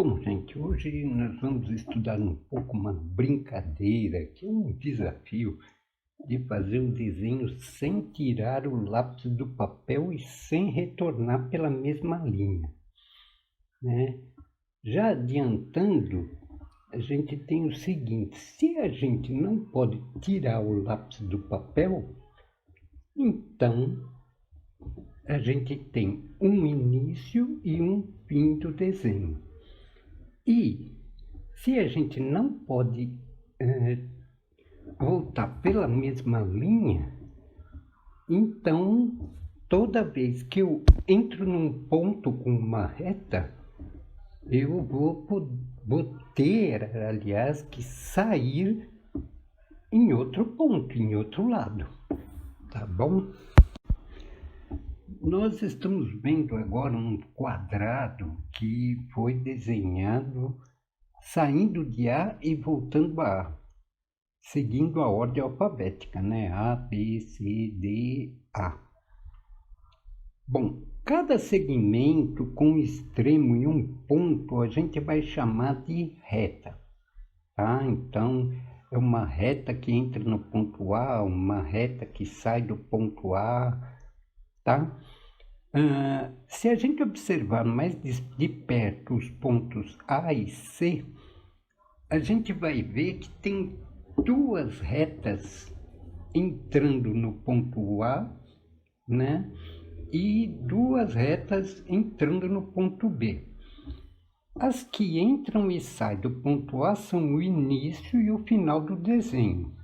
Bom, gente, hoje nós vamos estudar um pouco uma brincadeira, que é um desafio de fazer um desenho sem tirar o lápis do papel e sem retornar pela mesma linha, né? Já adiantando, a gente tem o seguinte: se a gente não pode tirar o lápis do papel, então a gente tem um início e um fim do desenho. E se a gente não pode voltar pela mesma linha, então toda vez que eu entro num ponto com uma reta, eu vou ter, aliás, que sair em outro ponto, em outro lado, tá bom? Nós estamos vendo agora um quadrado que foi desenhado saindo de A e voltando a A, seguindo a ordem alfabética, né? A, B, C, D, A. Bom, cada segmento com extremo e um ponto a gente vai chamar de reta, tá? Então, é uma reta que entra no ponto A, uma reta que sai do ponto A, tá? Se a gente observar mais de perto os pontos A e C, a gente vai ver que tem duas retas entrando no ponto A, né? E duas retas entrando no ponto B. As que entram e saem do ponto A são o início e o final do desenho.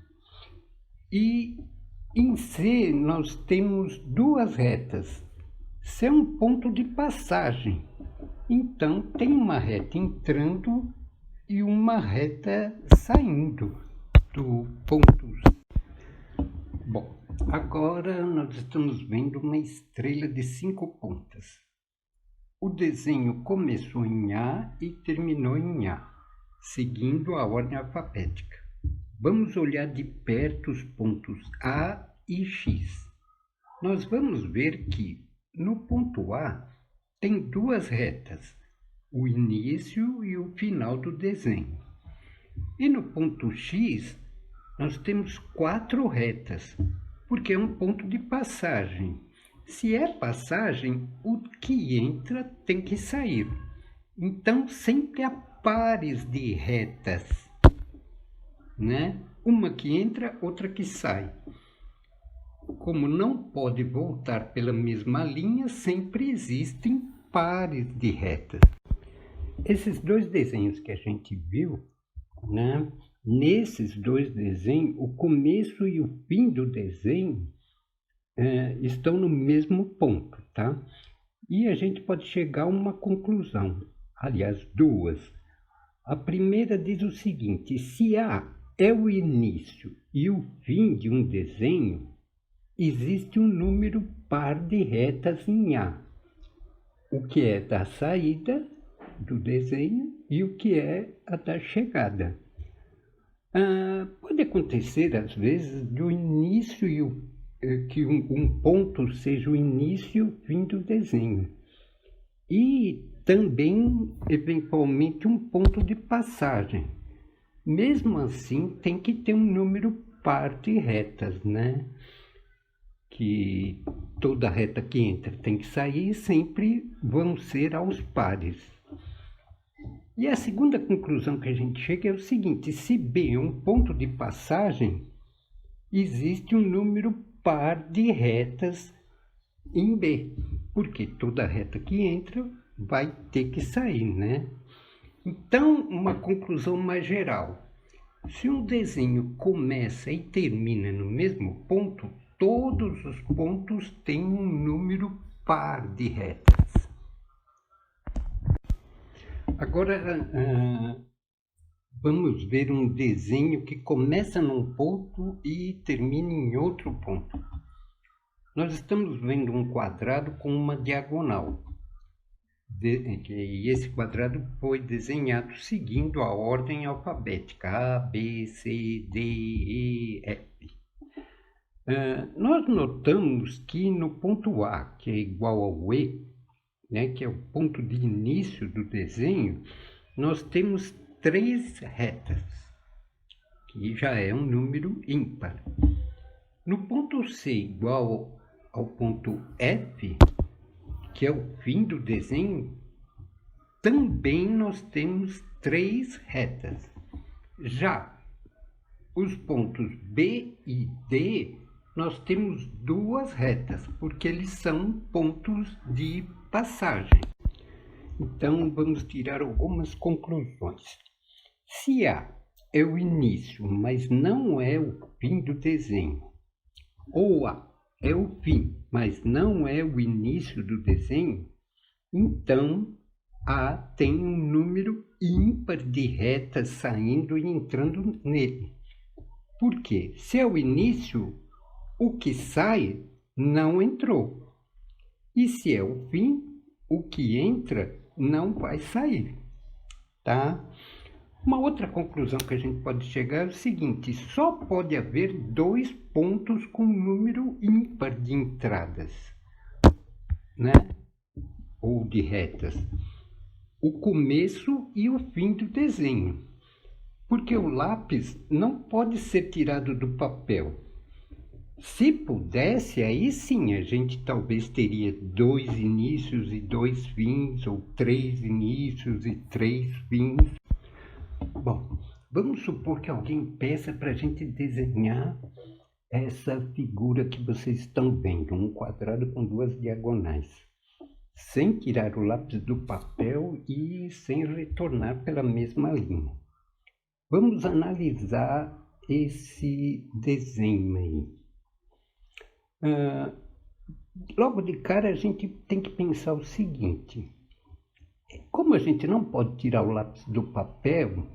E em C nós temos duas retas. C é um ponto de passagem. Então tem uma reta entrando e uma reta saindo do ponto. Bom, agora nós estamos vendo uma estrela de 5 pontas. O desenho começou em A e terminou em A, seguindo a ordem alfabética. Vamos olhar de perto os pontos A e X. Nós vamos ver que no ponto A tem duas retas, o início e o final do desenho. E no ponto X nós temos 4 retas, porque é um ponto de passagem. Se é passagem, o que entra tem que sair. Então sempre há pares de retas, né? Uma que entra, outra que sai. Como não pode voltar pela mesma linha, sempre existem pares de retas. Esses dois desenhos que a gente viu, né? Nesses dois desenhos, o começo e o fim do desenho estão no mesmo ponto, tá? E a gente pode chegar a uma conclusão, aliás, duas. A primeira diz o seguinte: se A é o início e o fim de um desenho, existe um número par de retas em A, o que é da saída do desenho e o que é a da chegada. Pode acontecer, às vezes, do início que um ponto seja o início e o fim do desenho. E também, eventualmente, um ponto de passagem. Mesmo assim, tem que ter um número par de retas, né? Que toda reta que entra tem que sair e sempre vão ser aos pares. E a segunda conclusão que a gente chega é o seguinte: se B é um ponto de passagem, existe um número par de retas em B, porque toda reta que entra vai ter que sair, né? Então, uma conclusão mais geral: se um desenho começa e termina no mesmo ponto, todos os pontos têm um número par de retas. Agora, vamos ver um desenho que começa num ponto e termina em outro ponto. Nós estamos vendo um quadrado com uma diagonal. E esse quadrado foi desenhado seguindo a ordem alfabética: A, B, C, D, E, F. Nós notamos que no ponto A, que é igual ao E, né, que é o ponto de início do desenho, nós temos 3 retas, que já é um número ímpar. No ponto C igual ao ponto F, que é o fim do desenho, também nós temos 3 retas. Já os pontos B e D, nós temos 2 retas, porque eles são pontos de passagem. Então, vamos tirar algumas conclusões. Se A é o início, mas não é o fim do desenho, ou A é o fim, mas não é o início do desenho, então A tem um número ímpar de retas saindo e entrando nele. Por quê? Se é o início, o que sai não entrou. E se é o fim, o que entra não vai sair. Tá? Uma outra conclusão que a gente pode chegar é o seguinte: só pode haver 2 pontos com número ímpar de entradas, né? Ou de retas. O começo e o fim do desenho. Porque o lápis não pode ser tirado do papel. Se pudesse, aí sim a gente talvez teria 2 inícios e 2 fins, ou 3 inícios e 3 fins. Bom, vamos supor que alguém peça para a gente desenhar essa figura que vocês estão vendo, um quadrado com 2 diagonais, sem tirar o lápis do papel e sem retornar pela mesma linha. Vamos analisar esse desenho aí. Logo de cara a gente tem que pensar o seguinte: como a gente não pode tirar o lápis do papel,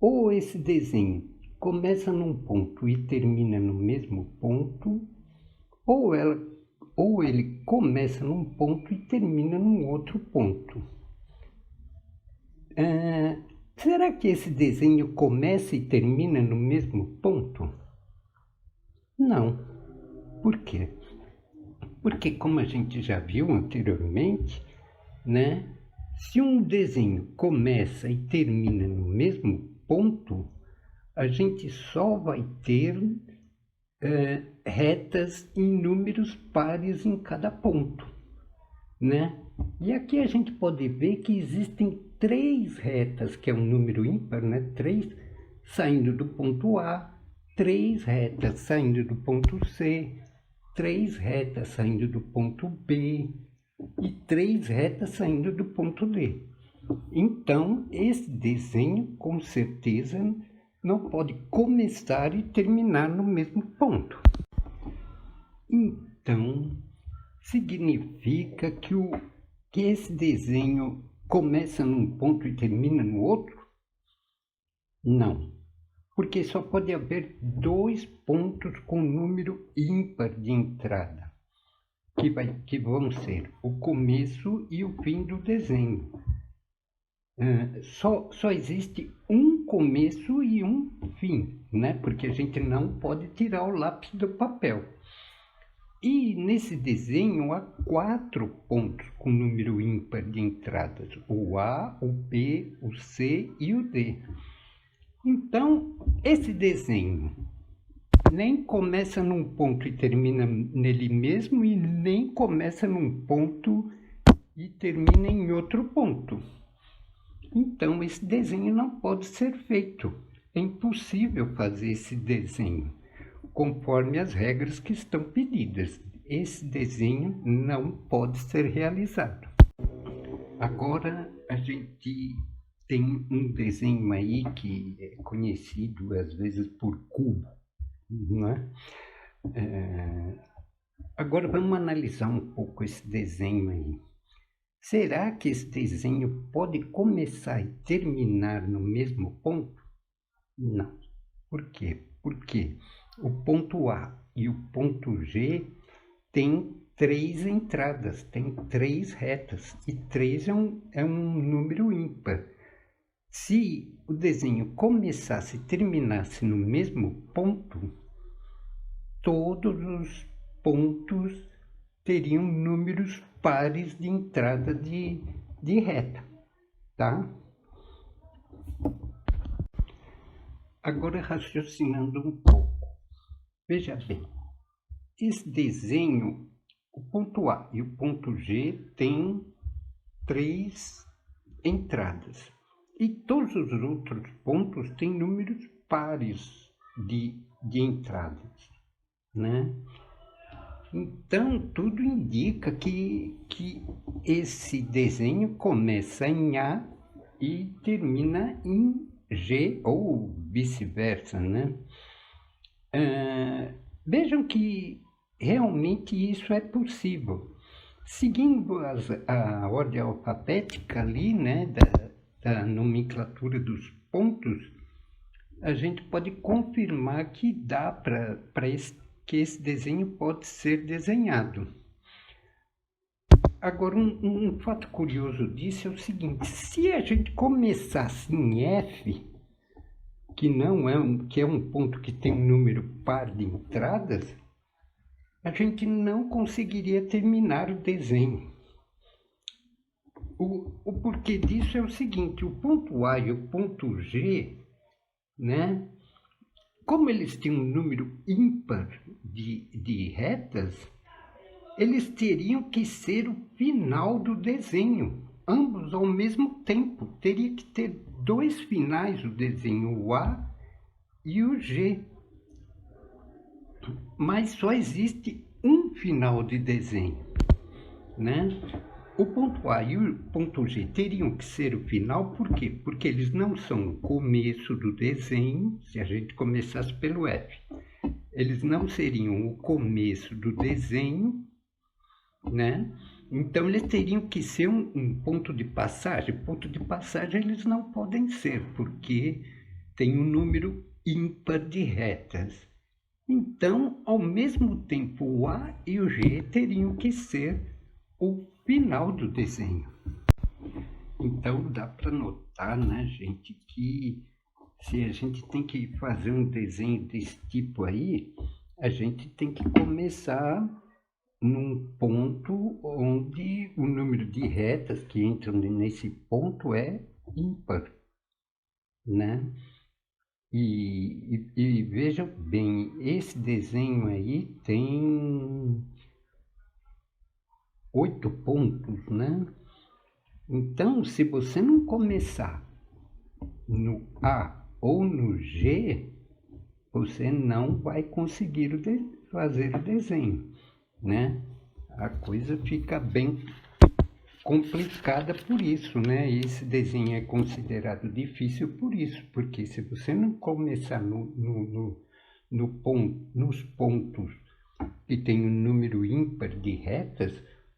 ou esse desenho começa num ponto e termina no mesmo ponto, ou ele começa num ponto e termina num outro ponto. Será que esse desenho começa e termina no mesmo ponto? Não. Por quê? Porque, como a gente já viu anteriormente, né, se um desenho começa e termina no mesmo ponto, a gente só vai ter retas em números pares em cada ponto, né? E aqui a gente pode ver que existem 3 retas, que é um número ímpar, né? 3 saindo do ponto A, 3 retas saindo do ponto C, 3 retas saindo do ponto B e 3 retas saindo do ponto D. Então, esse desenho, com certeza, não pode começar e terminar no mesmo ponto. Então, significa que esse desenho começa num ponto e termina no outro? Não. Porque só pode haver 2 pontos com número ímpar de entrada, que vão ser o começo e o fim do desenho. Só existe um começo e um fim, né? Porque a gente não pode tirar o lápis do papel. E nesse desenho há 4 pontos com número ímpar de entradas: o A, o B, o C e o D. Então, esse desenho nem começa num ponto e termina nele mesmo, e nem começa num ponto e termina em outro ponto. Então, esse desenho não pode ser feito. É impossível fazer esse desenho conforme as regras que estão pedidas. Esse desenho não pode ser realizado. Agora, a gente tem um desenho aí que é conhecido às vezes por cubo, né? Agora vamos analisar um pouco esse desenho aí. Será que esse desenho pode começar e terminar no mesmo ponto? Não. Por quê? Porque o ponto A e o ponto G têm 3 entradas, tem 3 retas, e 3 é um número ímpar. Se o desenho começasse e terminasse no mesmo ponto, todos os pontos teriam números pares de entrada de reta, tá? Agora raciocinando um pouco. Veja bem, esse desenho, o ponto A e o ponto G tem 3 entradas. E todos os outros pontos têm números pares de entradas, né? Então, tudo indica que esse desenho começa em A e termina em G, ou vice-versa, né? Vejam que realmente isso é possível. Seguindo a ordem alfabética ali, né, da nomenclatura dos pontos, a gente pode confirmar que dá que esse desenho pode ser desenhado. Agora, um fato curioso disso é o seguinte: se a gente começasse em F, que é um ponto que tem um número par de entradas, a gente não conseguiria terminar o desenho. O porquê disso é o seguinte: o ponto A e o ponto G, né? Como eles têm um número ímpar de retas, eles teriam que ser o final do desenho, ambos ao mesmo tempo. Teria que ter 2 finais o desenho, o A e o G. Mas só existe um final de desenho, né? O ponto A e o ponto G teriam que ser o final, por quê? Porque eles não são o começo do desenho. Se a gente começasse pelo F, eles não seriam o começo do desenho, né? Então, eles teriam que ser um ponto de passagem. Ponto de passagem eles não podem ser, porque tem um número ímpar de retas. Então, ao mesmo tempo, o A e o G teriam que ser o final do desenho. Então, dá para notar, né, gente, que se a gente tem que fazer um desenho desse tipo aí, a gente tem que começar num ponto onde o número de retas que entram nesse ponto é ímpar, né? E vejam bem, esse desenho aí tem 8 pontos, né? Então, se você não começar no A ou no G, você não vai conseguir fazer o desenho, né? A coisa fica bem complicada por isso, né? Esse desenho é considerado difícil por isso, porque se você não começar nos pontos que tem um número ímpar de retas,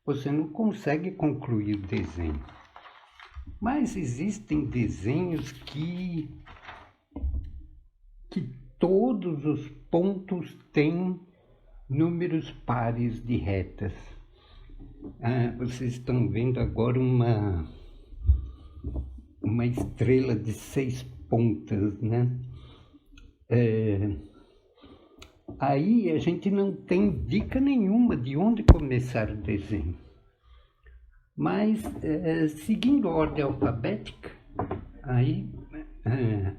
você não consegue concluir o desenho. Mas existem desenhos que todos os pontos têm números pares de retas. Vocês estão vendo agora uma estrela de 6 pontas, né? Aí a gente não tem dica nenhuma de onde começar o desenho. Mas, seguindo a ordem alfabética, aí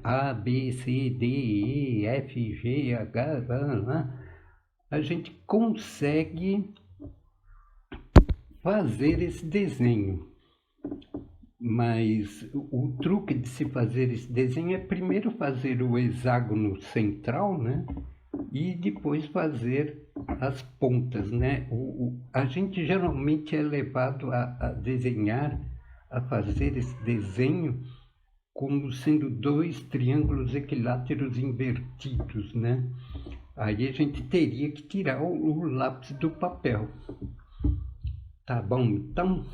A, B, C, D, E, F, G, H, a gente consegue fazer esse desenho. Mas o truque de se fazer esse desenho é primeiro fazer o hexágono central, né? E depois fazer as pontas, né? A gente geralmente é levado a desenhar, a fazer esse desenho como sendo 2 triângulos equiláteros invertidos, né? Aí a gente teria que tirar o lápis do papel. Tá bom, então?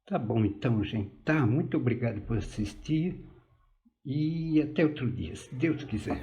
Tá bom, então, gente. Tá, muito obrigado por assistir e até outro dia, se Deus quiser.